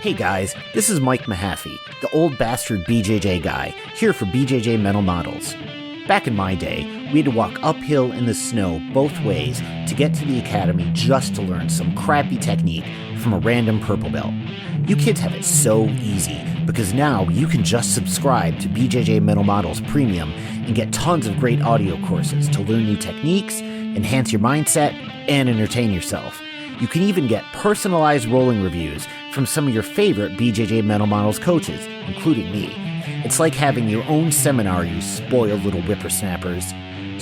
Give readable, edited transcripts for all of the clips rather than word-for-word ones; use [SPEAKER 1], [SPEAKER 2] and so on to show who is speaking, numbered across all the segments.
[SPEAKER 1] Hey guys, this is Mike Mahaffey, the old bastard BJJ guy, here for BJJ Mental Models. Back in my day, we had to walk uphill in the snow both ways to get to the academy just to learn some crappy technique from a random purple belt. You kids have it so easy because now you can just subscribe to BJJ Mental Models Premium and get tons of great audio courses to learn new techniques, enhance your mindset, and entertain yourself. You can even get personalized rolling reviews from some of your favorite BJJ Mental Models coaches, including me. It's like having your own seminar, you spoiled little whippersnappers.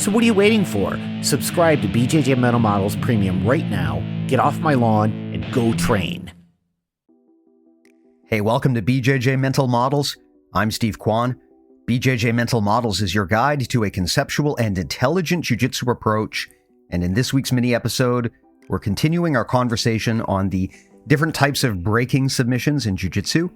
[SPEAKER 1] So what are you waiting for? Subscribe to BJJ Mental Models Premium right now, get off my lawn, and go train.
[SPEAKER 2] Hey, welcome to BJJ Mental Models. I'm Steve Kwan. BJJ Mental Models is your guide to a conceptual and intelligent jiu-jitsu approach. And in this week's mini episode, we're continuing our conversation on the different types of breaking submissions in jiu-jitsu.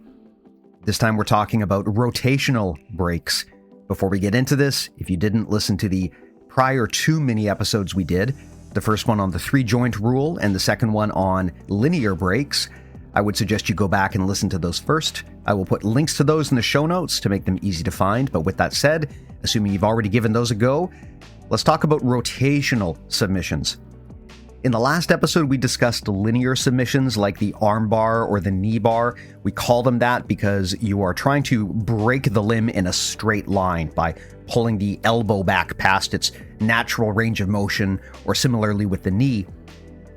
[SPEAKER 2] This time we're talking about rotational breaks. Before we get into this, if you didn't listen to the prior two mini episodes we did, the first one on the 3-joint rule and the second one on linear breaks, I would suggest you go back and listen to those first. I will put links to those in the show notes to make them easy to find. But with that said, assuming you've already given those a go, let's talk about rotational submissions. In the last episode, we discussed linear submissions like the arm bar or the knee bar. We call them that because you are trying to break the limb in a straight line by pulling the elbow back past its natural range of motion, or similarly with the knee.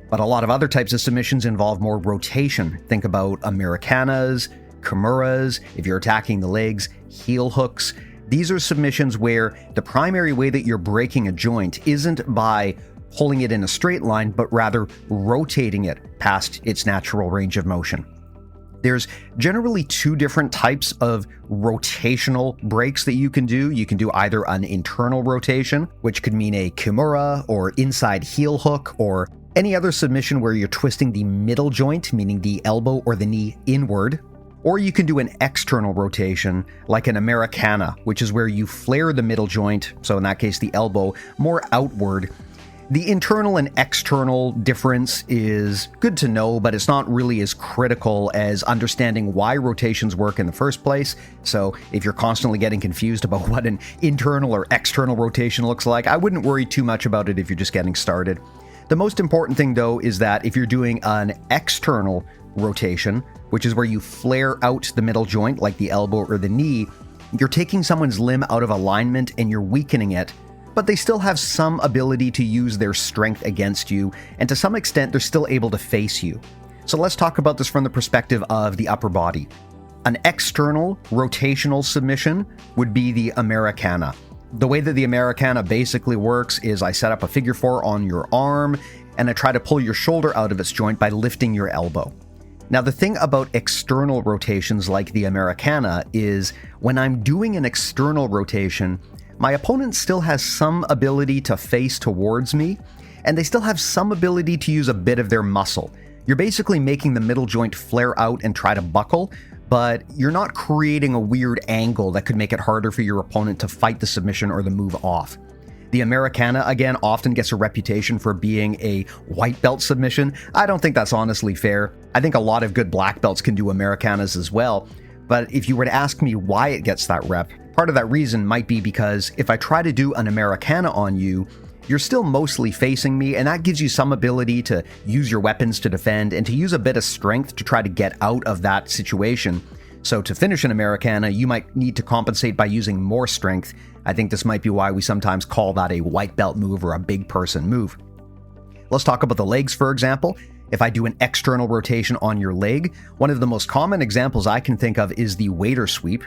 [SPEAKER 2] But a lot of other types of submissions involve more rotation. Think about Americanas, kimuras, if you're attacking the legs, heel hooks. These are submissions where the primary way that you're breaking a joint isn't by pulling it in a straight line, but rather rotating it past its natural range of motion. There's generally two different types of rotational breaks that you can do. You can do either an internal rotation, which could mean a kimura or inside heel hook, or any other submission where you're twisting the middle joint, meaning the elbow or the knee inward. Or you can do an external rotation, like an Americana, which is where you flare the middle joint, so in that case the elbow, more outward. The internal and external difference is good to know, but it's not really as critical as understanding why rotations work in the first place. So if you're constantly getting confused about what an internal or external rotation looks like, I wouldn't worry too much about it if you're just getting started. The most important thing, though, is that if you're doing an external rotation, which is where you flare out the middle joint like the elbow or the knee, you're taking someone's limb out of alignment and you're weakening it, but they still have some ability to use their strength against you, and to some extent, they're still able to face you. So let's talk about this from the perspective of the upper body. An external rotational submission would be the Americana. The way that the Americana basically works is I set up a figure 4 on your arm, and I try to pull your shoulder out of its joint by lifting your elbow. Now, the thing about external rotations like the Americana is when I'm doing an external rotation, my opponent still has some ability to face towards me, and they still have some ability to use a bit of their muscle. You're basically making the middle joint flare out and try to buckle, but you're not creating a weird angle that could make it harder for your opponent to fight the submission or the move off. The Americana, again, often gets a reputation for being a white belt submission. I don't think that's honestly fair. I think a lot of good black belts can do Americanas as well. But if you were to ask me why it gets that rep, part of that reason might be because if I try to do an Americana on you, you're still mostly facing me, and that gives you some ability to use your weapons to defend and to use a bit of strength to try to get out of that situation. So to finish an Americana, you might need to compensate by using more strength. I think this might be why we sometimes call that a white belt move or a big person move. Let's talk about the legs, for example. If I do an external rotation on your leg, one of the most common examples I can think of is the waiter sweep.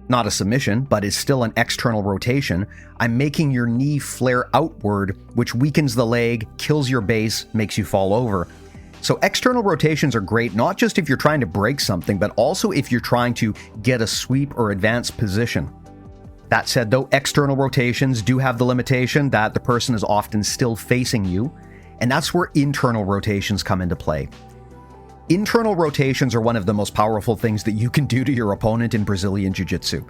[SPEAKER 2] Not a submission, but is still an external rotation. I'm making your knee flare outward, which weakens the leg, kills your base, makes you fall over. So external rotations are great, not just if you're trying to break something, but also if you're trying to get a sweep or advance position. That said, though, external rotations do have the limitation that the person is often still facing you, and that's where internal rotations come into play. Internal rotations are one of the most powerful things that you can do to your opponent in Brazilian Jiu-Jitsu.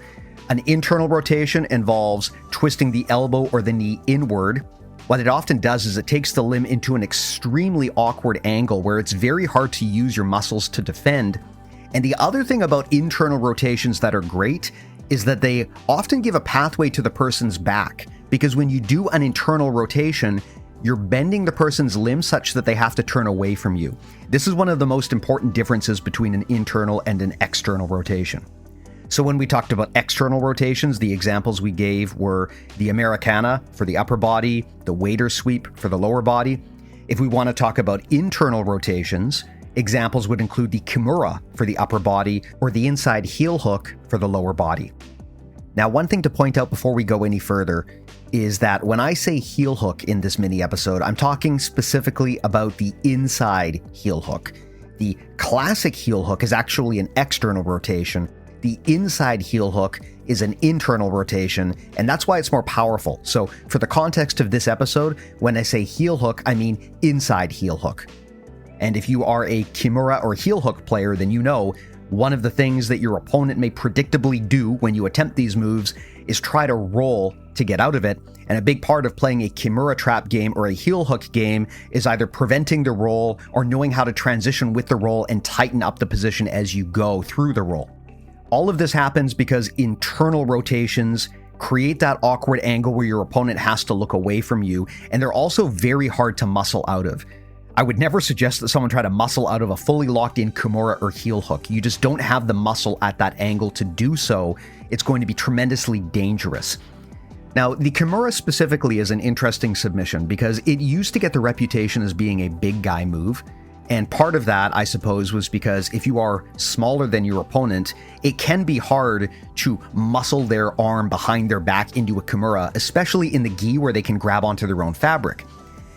[SPEAKER 2] An internal rotation involves twisting the elbow or the knee inward. What it often does is it takes the limb into an extremely awkward angle where it's very hard to use your muscles to defend, And the other thing about internal rotations that are great is that they often give a pathway to the person's back, because when you do an internal rotation, you're bending the person's limb such that they have to turn away from you. This is one of the most important differences between an internal and an external rotation. So when we talked about external rotations, the examples we gave were the Americana for the upper body, the waiter sweep for the lower body. If we want to talk about internal rotations, examples would include the kimura for the upper body or the inside heel hook for the lower body. Now, one thing to point out before we go any further is that when I say heel hook in this mini episode, I'm talking specifically about the inside heel hook. The classic heel hook is actually an external rotation. The inside heel hook is an internal rotation, and that's why it's more powerful. So for the context of this episode, when I say heel hook, I mean inside heel hook. And if you are a kimura or heel hook player, then you know one of the things that your opponent may predictably do when you attempt these moves is try to roll to get out of it. And a big part of playing a kimura trap game or a heel hook game is either preventing the roll or knowing how to transition with the roll and tighten up the position as you go through the roll. All of this happens because internal rotations create that awkward angle where your opponent has to look away from you, and they're also very hard to muscle out of. I would never suggest that someone try to muscle out of a fully locked in kimura or heel hook. You just don't have the muscle at that angle to do so. It's going to be tremendously dangerous. Now, the kimura specifically is an interesting submission because it used to get the reputation as being a big guy move. And part of that, I suppose, was because if you are smaller than your opponent, it can be hard to muscle their arm behind their back into a kimura, especially in the gi where they can grab onto their own fabric.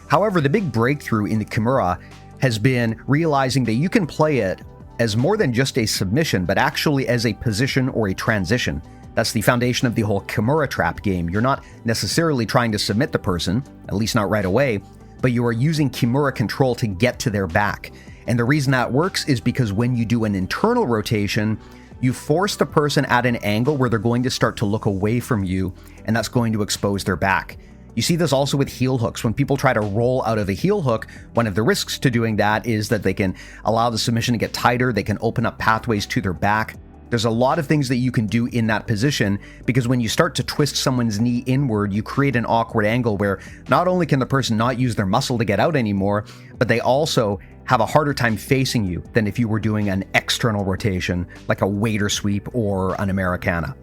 [SPEAKER 2] However, the big breakthrough in the kimura has been realizing that you can play it as more than just a submission, but actually as a position or a transition. That's the foundation of the whole kimura trap game. You're not necessarily trying to submit the person, at least not right away, but you are using kimura control to get to their back. And the reason that works is because when you do an internal rotation, you force the person at an angle where they're going to start to look away from you, and that's going to expose their back. You see this also with heel hooks. When people try to roll out of a heel hook, one of the risks to doing that is that they can allow the submission to get tighter, they can open up pathways to their back. There's a lot of things that you can do in that position because when you start to twist someone's knee inward, you create an awkward angle where not only can the person not use their muscle to get out anymore, but they also have a harder time facing you than if you were doing an external rotation like a waiter sweep or an Americana.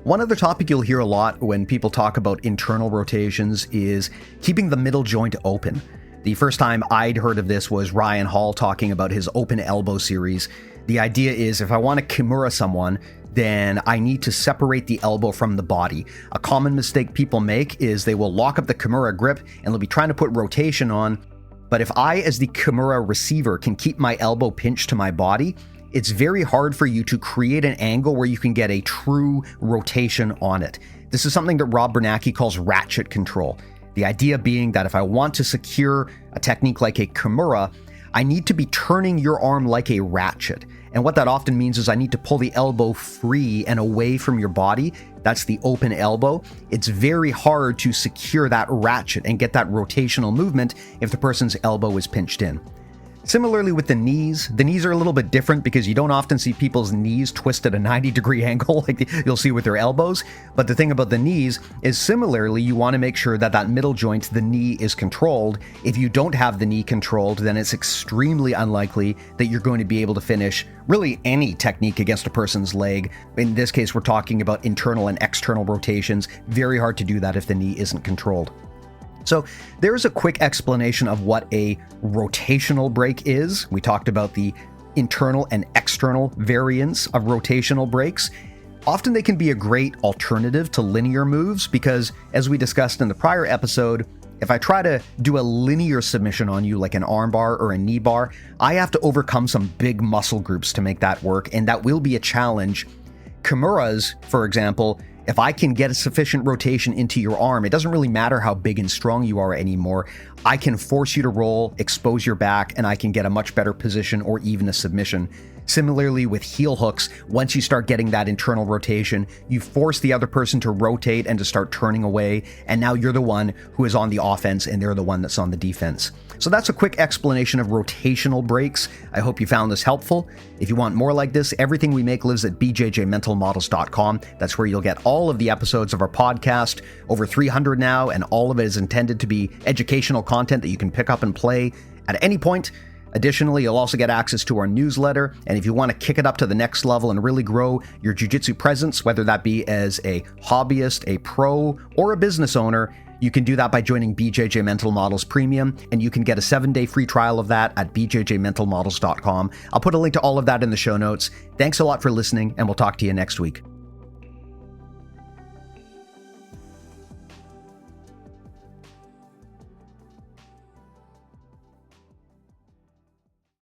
[SPEAKER 2] One other topic you'll hear a lot when people talk about internal rotations is keeping the middle joint open. The first time I'd heard of this was Ryan Hall talking about his open elbow series. The idea is if I want to kimura someone, then I need to separate the elbow from the body. A common mistake people make is they will lock up the kimura grip and they'll be trying to put rotation on. But if I, as the kimura receiver, can keep my elbow pinched to my body, it's very hard for you to create an angle where you can get a true rotation on it. This is something that Rob Bernanke calls ratchet control. The idea being that if I want to secure a technique like a kimura, I need to be turning your arm like a ratchet. And what that often means is I need to pull the elbow free and away from your body. That's the open elbow. It's very hard to secure that ratchet and get that rotational movement if the person's elbow is pinched in. Similarly with the knees are a little bit different because you don't often see people's knees twist at a 90-degree angle like you'll see with their elbows. But the thing about the knees is similarly, you want to make sure that that middle joint, the knee, is controlled. If you don't have the knee controlled, then it's extremely unlikely that you're going to be able to finish really any technique against a person's leg. In this case, we're talking about internal and external rotations. Very hard to do that if the knee isn't controlled. So there's a quick explanation of what a rotational break is. We talked about the internal and external variants of rotational breaks. Often they can be a great alternative to linear moves because, as we discussed in the prior episode, if I try to do a linear submission on you like an arm bar or a knee bar, I have to overcome some big muscle groups to make that work, and that will be a challenge. Kimuras, for example, if I can get a sufficient rotation into your arm, it doesn't really matter how big and strong you are anymore. I can force you to roll, expose your back, and I can get a much better position or even a submission. Similarly with heel hooks, once you start getting that internal rotation, you force the other person to rotate and to start turning away, and now you're the one who is on the offense and they're the one that's on the defense. So that's a quick explanation of rotational breaks. I hope you found this helpful. If you want more like this, everything we make lives at bjjmentalmodels.com. That's where you'll get all of the episodes of our podcast, over 300 now, and all of it is intended to be educational content that you can pick up and play at any point. Additionally, you'll also get access to our newsletter, and if you want to kick it up to the next level and really grow your jiu-jitsu presence, whether that be as a hobbyist, a pro, or a business owner, you can do that by joining BJJ Mental Models Premium, and you can get a 7-day free trial of that at bjjmentalmodels.com. I'll put a link to all of that in the show notes. Thanks a lot for listening, and we'll talk to you next week.